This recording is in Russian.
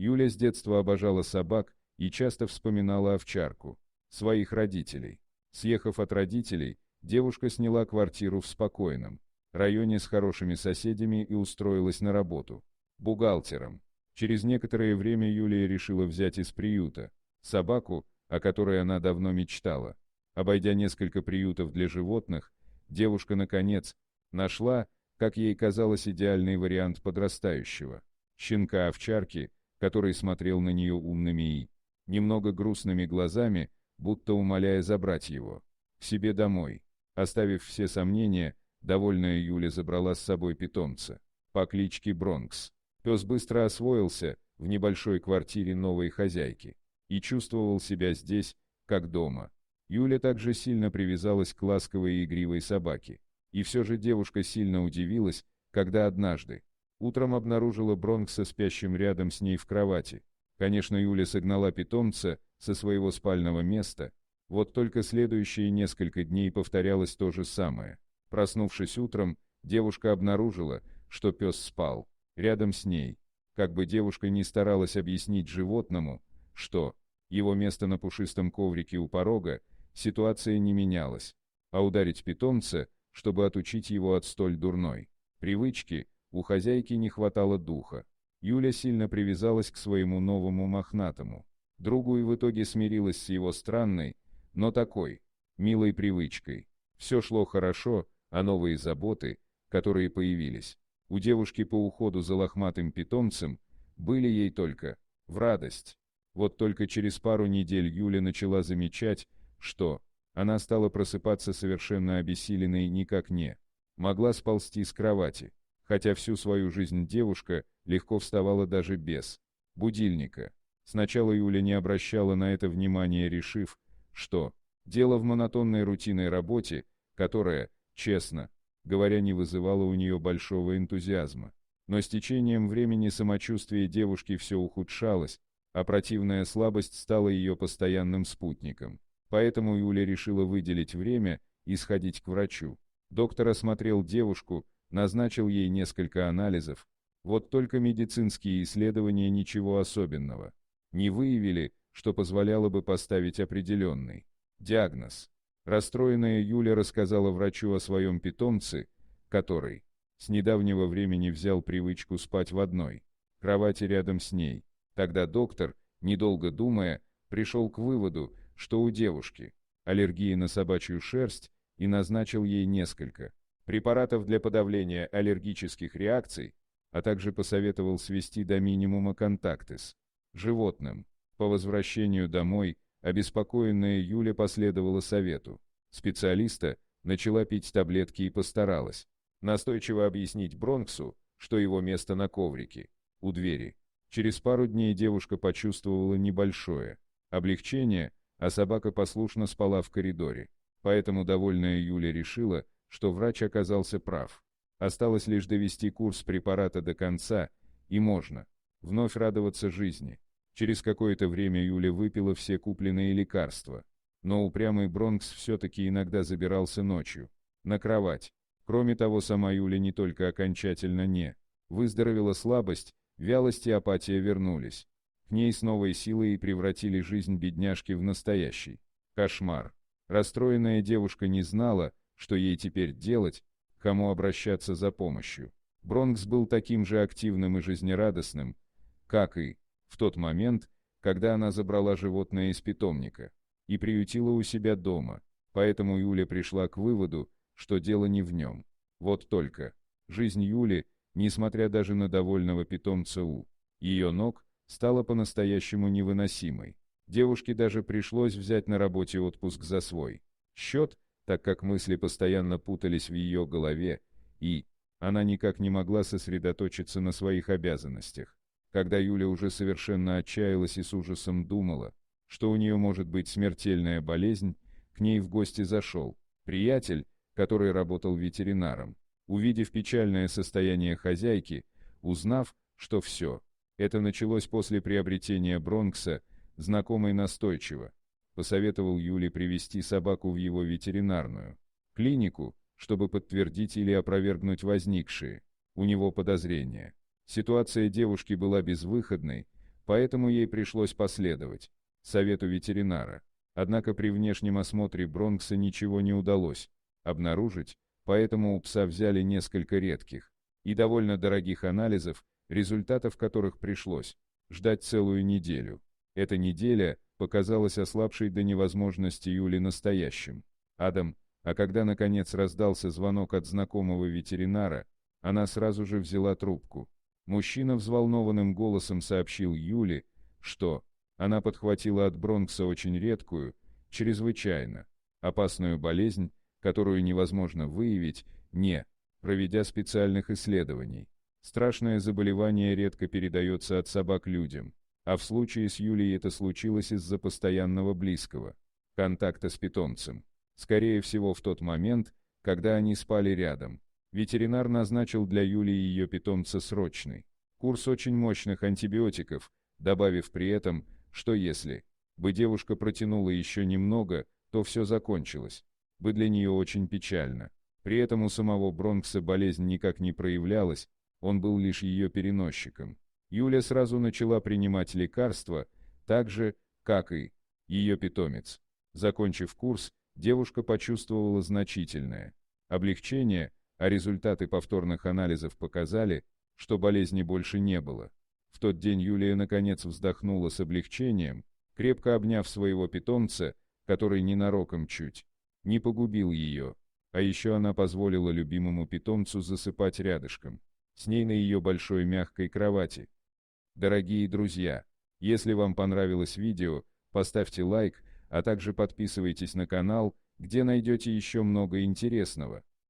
Юля с детства обожала собак и часто вспоминала овчарку, своих родителей. Съехав от родителей, девушка сняла квартиру в спокойном районе с хорошими соседями и устроилась на работу бухгалтером. Через некоторое время Юлия решила взять из приюта собаку, о которой она давно мечтала. Обойдя несколько приютов для животных, девушка, наконец, нашла, как ей казалось, идеальный вариант подрастающего щенка-овчарки, который смотрел на нее умными и немного грустными глазами, будто умоляя забрать его к себе домой. Оставив все сомнения, довольная Юля забрала с собой питомца по кличке Бронкс. Пес быстро освоился в небольшой квартире новой хозяйки и чувствовал себя здесь, как дома. Юля также сильно привязалась к ласковой и игривой собаке. И все же девушка сильно удивилась, когда однажды утром обнаружила Бронкса спящим рядом с ней в кровати. Конечно, Юля согнала питомца со своего спального места, вот только следующие несколько дней повторялось то же самое. Проснувшись утром, девушка обнаружила, что пес спал рядом с ней. Как бы девушка ни старалась объяснить животному, что его место на пушистом коврике у порога, ситуация не менялась, а ударить питомца, чтобы отучить его от столь дурной привычки, у хозяйки не хватало духа. Юля сильно привязалась к своему новому мохнатому другу и в итоге смирилась с его странной, но такой милой привычкой. Все шло хорошо, а новые заботы, которые появились у девушки по уходу за лохматым питомцем, были ей только в радость. Вот только через пару недель Юля начала замечать, что она стала просыпаться совершенно обессиленной и никак не могла сползти с кровати, хотя всю свою жизнь девушка легко вставала даже без будильника. Сначала Юля не обращала на это внимания, решив, что дело в монотонной рутинной работе, которая, честно говоря, не вызывала у нее большого энтузиазма. Но с течением времени самочувствие девушки все ухудшалось, а противная слабость стала ее постоянным спутником. Поэтому Юля решила выделить время и сходить к врачу. Доктор осмотрел девушку, назначил ей несколько анализов. Вот только медицинские исследования ничего особенного не выявили, что позволяло бы поставить определенный диагноз. Расстроенная Юля рассказала врачу о своем питомце, который с недавнего времени взял привычку спать в одной кровати рядом с ней. Тогда доктор, недолго думая, пришел к выводу, что у девушки аллергия на собачью шерсть, и назначил ей несколько препаратов для подавления аллергических реакций, а также посоветовал свести до минимума контакты с животным. По возвращению домой обеспокоенная Юля последовала совету специалиста, начала пить таблетки и постаралась настойчиво объяснить Бронксу, что его место на коврике у двери. Через пару дней девушка почувствовала небольшое облегчение, а собака послушно спала в коридоре. Поэтому довольная Юля решила, что врач оказался прав. Осталось лишь довести курс препарата до конца, и можно вновь радоваться жизни. Через какое-то время Юля выпила все купленные лекарства, но упрямый Бронкс все-таки иногда забирался ночью на кровать. Кроме того, сама Юля не только окончательно не выздоровела, слабость, вялость и апатия вернулись к ней с новой силой и превратили жизнь бедняжки в настоящий кошмар. Расстроенная девушка не знала, что ей теперь делать, к кому обращаться за помощью. Бронкс был таким же активным и жизнерадостным, как и в тот момент, когда она забрала животное из питомника и приютила у себя дома. Поэтому Юля пришла к выводу, что дело не в нем. Вот только жизнь Юли, несмотря даже на довольного питомца у ее ног, стала по-настоящему невыносимой. Девушке даже пришлось взять на работе отпуск за свой счет, так как мысли постоянно путались в ее голове, и она никак не могла сосредоточиться на своих обязанностях. Когда Юля уже совершенно отчаялась и с ужасом думала, что у нее может быть смертельная болезнь, к ней в гости зашел приятель, который работал ветеринаром. Увидев печальное состояние хозяйки, узнав, что все это началось после приобретения Бронкса, знакомый настойчиво посоветовал Юле привести собаку в его ветеринарную клинику, чтобы подтвердить или опровергнуть возникшие у него подозрения. Ситуация девушки была безвыходной, поэтому ей пришлось последовать совету ветеринара. Однако при внешнем осмотре Бронкса ничего не удалось обнаружить, поэтому у пса взяли несколько редких и довольно дорогих анализов, результатов которых пришлось ждать целую неделю. Эта неделя показалась ослабшей до невозможности Юли настоящим адом, а когда наконец раздался звонок от знакомого ветеринара, она сразу же взяла трубку. Мужчина взволнованным голосом сообщил Юле, что она подхватила от Бронкса очень редкую, чрезвычайно опасную болезнь, которую невозможно выявить, не проведя специальных исследований. Страшное заболевание редко передается от собак людям, а в случае с Юлей это случилось из-за постоянного близкого контакта с питомцем. Скорее всего, в тот момент, когда они спали рядом, ветеринар назначил для Юли и ее питомца срочный курс очень мощных антибиотиков, добавив при этом, что если бы девушка протянула еще немного, то все закончилось бы для нее очень печально. При этом у самого Бронкса болезнь никак не проявлялась, он был лишь ее переносчиком. Юля сразу начала принимать лекарства, так же, как и ее питомец. Закончив курс, девушка почувствовала значительное облегчение, а результаты повторных анализов показали, что болезни больше не было. В тот день Юлия наконец вздохнула с облегчением, крепко обняв своего питомца, который ненароком чуть не погубил ее, а еще она позволила любимому питомцу засыпать рядышком с ней на ее большой мягкой кровати. Дорогие друзья, если вам понравилось видео, поставьте лайк, а также подписывайтесь на канал, где найдете еще много интересного.